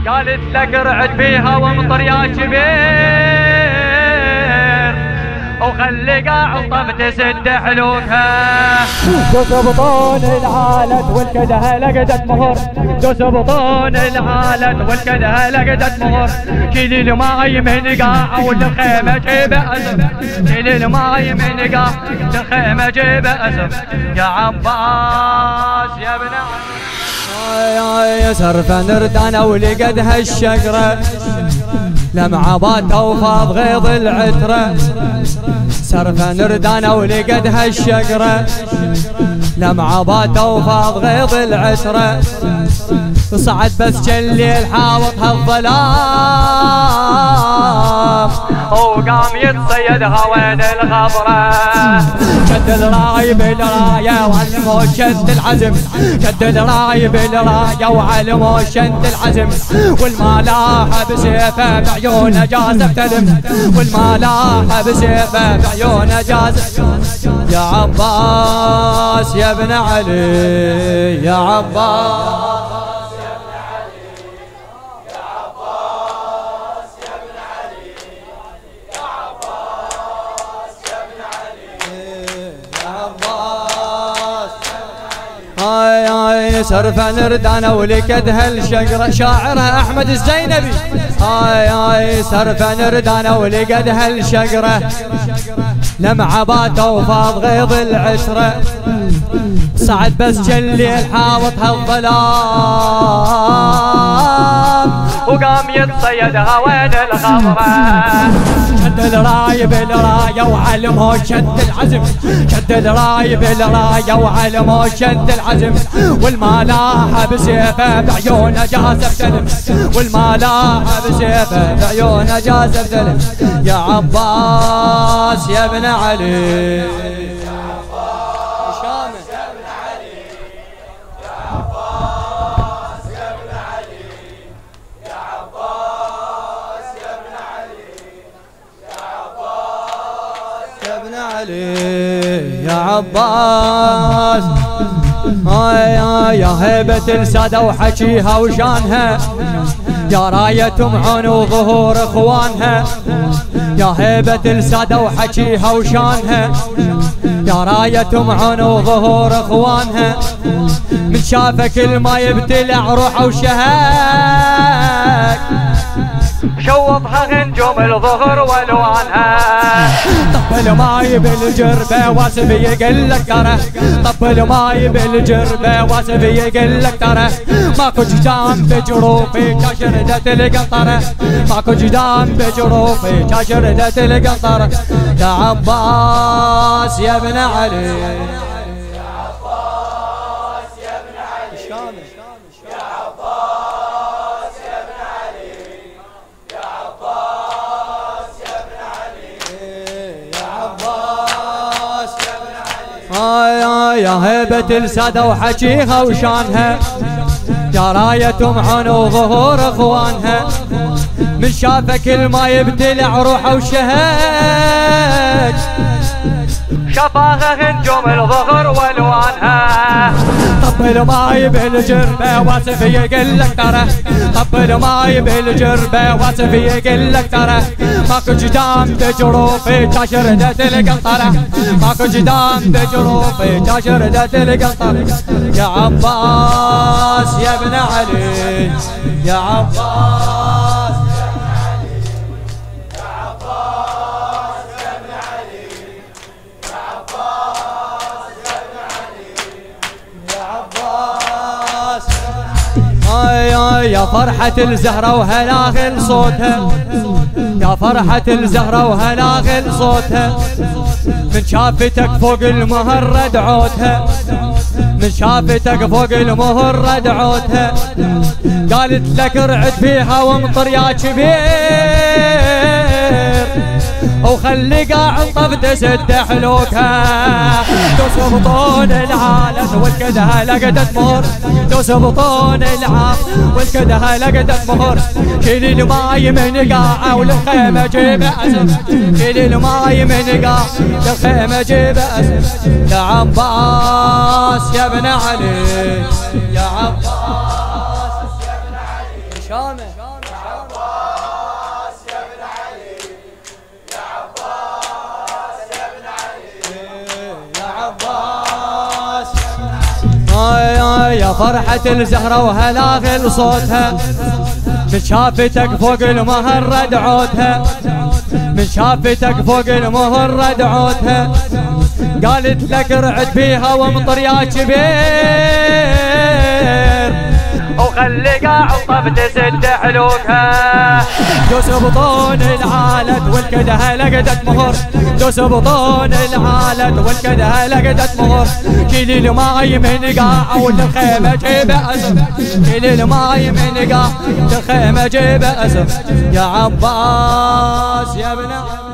قالت لك ارعد فيها وامطر يا كبير وخلي قاع الطف تسد حلوكها. دوس بطون العالت والكده لقدت مهر، دوس بطون العالت والكده لقدت مهر، شيلي الماي من قاع والخيمة جيب أسف، شيلي الماي من قاع والخيمة جيب أسف. يا عباس يا ابن يا سرفة نردانة ولقد هالشقرة لمعة بات وفاض غيظ العترة، سرفة نردانة ولقد هالشقرة لمعة بات وفاض غيظ العترة، صعد بس جليل حاوطها الظلام وقام يتصيدها وين الغبرة. شد الراي بالراية وعلمه شد العزم، شد الراي بالراية وعلمه شد العزم، والملاحة بسيفه بعيونه جازف تلم، والملاحة بسيفه بعيونه جازف. يا عباس يا ابن علي يا عباس سرفة نردانة ولقد هالشقرة، شاعرها أحمد الزينبي. سرفة نردانة ولقد هالشقرة لمعة بات وفاض غيظ العشرة، صعد بس جليل حاوطها الظلام وقام يتصيدها وين الغبرة. شد الراي بالراية وعلمه شد العزم، شد الراي بالراية وعلمه شد العزم، والملاحة بسيفه بعيونه جازف تلم، والملاحة بسيفه بعيونه جازف تلم. يا عباس يا ابن علي يا عباس. يا هيبة السادة وحكيها وشانها، يا راية معون وظهور اخوانها، يا هيبة السادة وحكيها وشانها، يا راية معون وظهور اخوانها، من شافك الما يبتلع روحه وشهاك، شوطها غنجوم الظهر والوانها. طب الماي بالجربة واسف يقلك ترى، طب الماي بالجربة واسف يقلك ترى، ماكو جدام بجروفي كشردة القنطرة، ماكو جدام بجروفي كشردة القنطرة. يا عباس يا ابن علي يا هيبة السادة وحكيها وشانها، يا راية معون وظهور اخوانها، من شافك الما يبتلع روحه وشهاك، شفاها هنجوم الظهر والوانها. طب الماي بالجربة واسف يقلك ترى، طب الماي بالجربة واسف يقلك ترى، ماكو جدام بجروفي كشردة القنطرة، ماكو جدام بجروفي كشردة القنطرة. يا عباس يا ابن علي يا عباس يا فرحة الزهرة وهلاغل صوتها، يا فرحة الزهرة وهلاغل صوتها، من شافتك فوق المهر دعوتها، من شافتك فوق المهر دعوتها، قالت لك ارعد فيها وامطر يا كبير وخلي قاع الطف تسد حلوكها. دوس بطون العالم والكده لقدت مهر، دوس بطون العالم والكده لقدت مهر، شيلي الماي من قاعه وللخيمه جيب اسف، شيلي الماي من قاعه للخيمه جيب اسف. يا عباس يا ابن علي يا عباس شامة يا فرحة الزهرة وهلاغل صوتها من شافتك فوق المهرد عودها من شافتك فوق المهرد عودها قالت لك ارعد بيها وامطر يا كبير وخلي قاع الطب تسد حلوكها دوس بطون العالد والكده لقدت مهر دوس بطون العالد والكده لقدت مهر كيلي الماي من قاع والخيمة جيب أسف كيلي الماي من قاع والخيمة جيب أسف يا عباس يا ابن